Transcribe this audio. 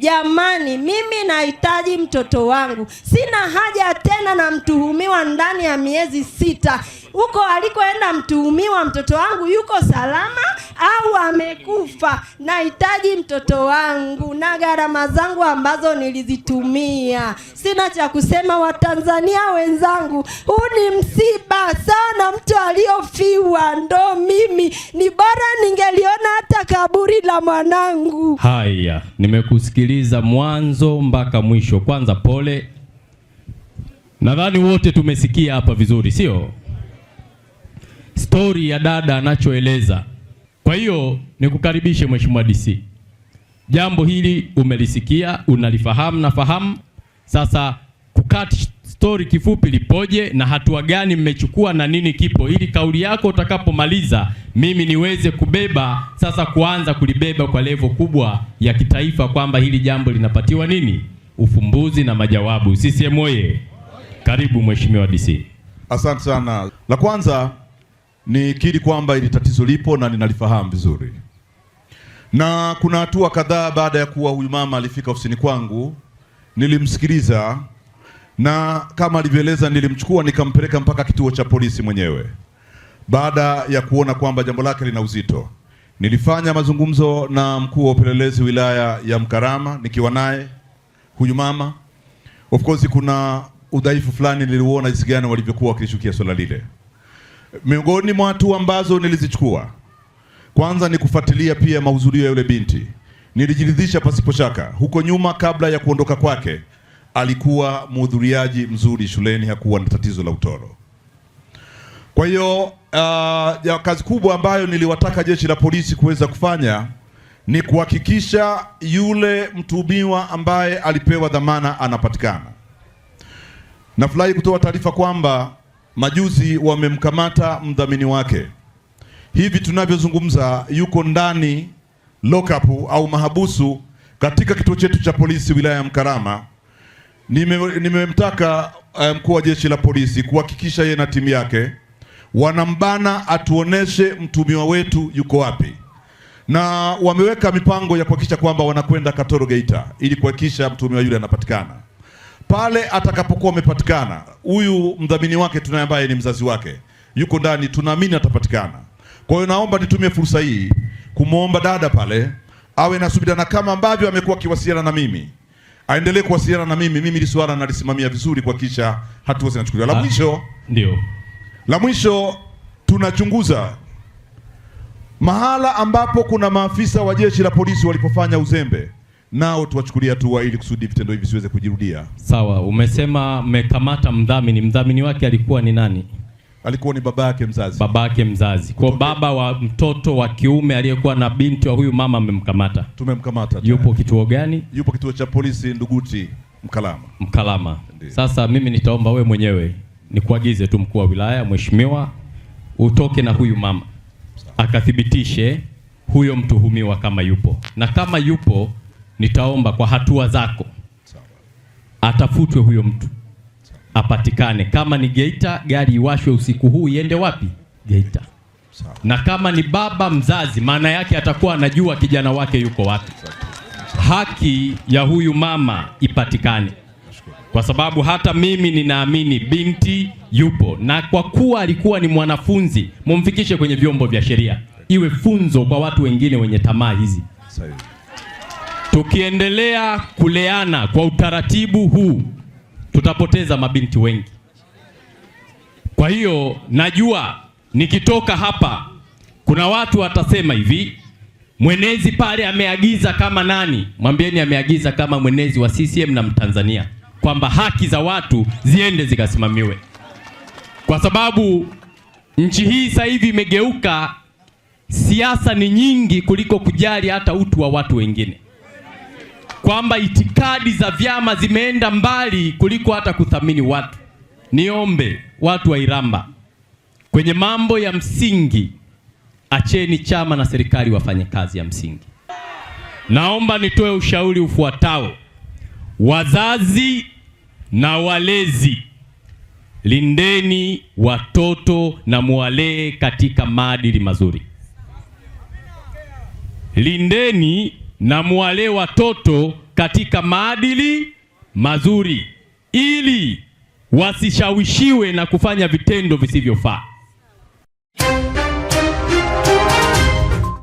Jamani, mimi nahitaji mtoto wangu. Sina haja tena na mtuhumiwa ndani ya miezi 6. Huko alikoenda mtuhumiwa, mtoto wangu yuko salama au amekufa? Nahitaji mtoto wangu na gharama zangu ambazo nilizitumia. Sina cha kusema. Watanzania wenzangu, huu ni msiba sana. Mtu aliyofiwa ndo mimi. Ni bora ningeliona hata kaburi la mwanangu. Haya, nimekusikiliza mwanzo mpaka mwisho. Kwanza pole. Nadhani wote tumesikia hapa vizuri, sio? Story ya dada anachoeleza. Kwa hiyo nikukaribishe Mheshimiwa DC. Jambo hili umelisikia, unalifahamu na fahamu. Sasa kukati story kifupi lipoje na hatua gani mmechukua na nini kipo, ili kauli yako utakapomaliza mimi niweze kubeba sasa, kuanza kulibeba kwa level kubwa ya kitaifa, kwamba hili jambo linapatiwa nini ufumbuzi na majawabu. CCM oye! Karibu Mheshimiwa DC. Asante sana. La kwanza ni kiri kwamba ili tatizo lipo na ninalifahamu vizuri, na kuna hatua kadhaa baada ya kuwa huyu mama alifika ofisini kwangu, nilimsikiliza na kama alivyoeleza nilimchukua nikampeleka mpaka kituo cha polisi mwenyewe. Baada ya kuona kwamba jambo lake lina uzito, nilifanya mazungumzo na mkuu wa upelelezi wilaya ya Mkarama nikiwa naye huyu mama. Of course kuna udhaifu fulani niliuona jinsi gani walivyokuwa wakilishukia swala lile. Miongoni mwa hatua ambazo nilizichukua, kwanza ni kufuatilia pia mahudhurio ya yule binti. Nilijiridhisha pasipo shaka huko nyuma, kabla ya kuondoka kwake, alikuwa mhudhuriaji mzuri shuleni, hakuwa na tatizo la utoro. Kwa hiyo kazi kubwa ambayo niliwataka jeshi la polisi kuweza kufanya ni kuhakikisha yule mtuhumiwa ambaye alipewa dhamana anapatikana. Nafurahi kutoa taarifa kwamba majuzi wamemkamata mdhamini wake. Hivi tunavyozungumza yuko ndani lock up au mahabusu katika kituo chetu cha polisi wilaya ya Mkarama. Nimemtaka mkuu wa jeshi la polisi kuhakikisha yeye na timu yake wanambana, atuoneshe mtuhumiwa wetu yuko wapi, na wameweka mipango ya kuhakikisha kwamba wanakwenda Katoro Geita ili kuhakikisha mtuhumiwa yule anapatikana. Pale atakapokuwa amepatikana, huyu mdhamini wake tunaye ambaye ni mzazi wake yuko ndani, tunaamini atapatikana. Kwa hiyo naomba nitumie fursa hii kumuomba dada pale awe na subira, na kama ambavyo amekuwa akiwasiliana na mimi aendelee kuwasiliana na mimi. Mimi hili swala nalisimamia vizuri kuhakikisha hatua zinachukuliwa. La mwisho tunachunguza mahala ambapo kuna maafisa wa jeshi la polisi walipofanya uzembe, nao tuwachukulia hatua ili kusudi vitendo hivi siweze kujirudia. Sawa, umesema mmekamata mdhamini. Mdhamini wake alikuwa ni nani? Alikuwa ni babake mzazi. Babake mzazi. Kwa baba wa mtoto wa kiume aliyekuwa na binti wa huyu mama mmemkamata? Tumemkamata. Yupo kituo gani? Yupo kituo cha polisi Nduguti Mkalama. Mkalama. Sasa mimi nitaomba we mwenyewe nikuagize tu mkuu wa wilaya, mheshimiwa, utoke na huyu mama akathibitishe huyo mtuhumiwa kama yupo, na kama yupo nitaomba kwa hatua zako atafutwe huyo mtu, apatikane. Kama ni Geita, gari iwashwe usiku huu iende wapi? Geita. Na kama ni baba mzazi, maana yake atakuwa anajua kijana wake yuko wapi. Haki ya huyu mama ipatikane, kwa sababu hata mimi ninaamini binti yupo, na kwa kuwa alikuwa ni mwanafunzi, mumfikishe kwenye vyombo vya sheria, iwe funzo kwa watu wengine wenye tamaa hizi. Tukiendelea kuleana kwa utaratibu huu tutapoteza mabinti wengi. Kwa hiyo najua nikitoka hapa kuna watu watasema hivi, mwenezi pale ameagiza kama nani? Mwambieni ameagiza kama mwenezi wa CCM na Mtanzania, kwamba haki za watu ziende zikasimamiwe, kwa sababu nchi hii sasa hivi imegeuka, siasa ni nyingi kuliko kujali hata utu wa watu wengine, kwamba itikadi za vyama zimeenda mbali kuliko hata kuthamini watu. Niombe watu wa Iramba, kwenye mambo ya msingi acheni chama na serikali wafanye kazi ya msingi. Naomba nitoe ushauri ufuatao: wazazi na walezi, lindeni watoto na muwalee katika maadili mazuri. Lindeni na muwalee watoto katika maadili mazuri ili wasishawishiwe na kufanya vitendo visivyofaa.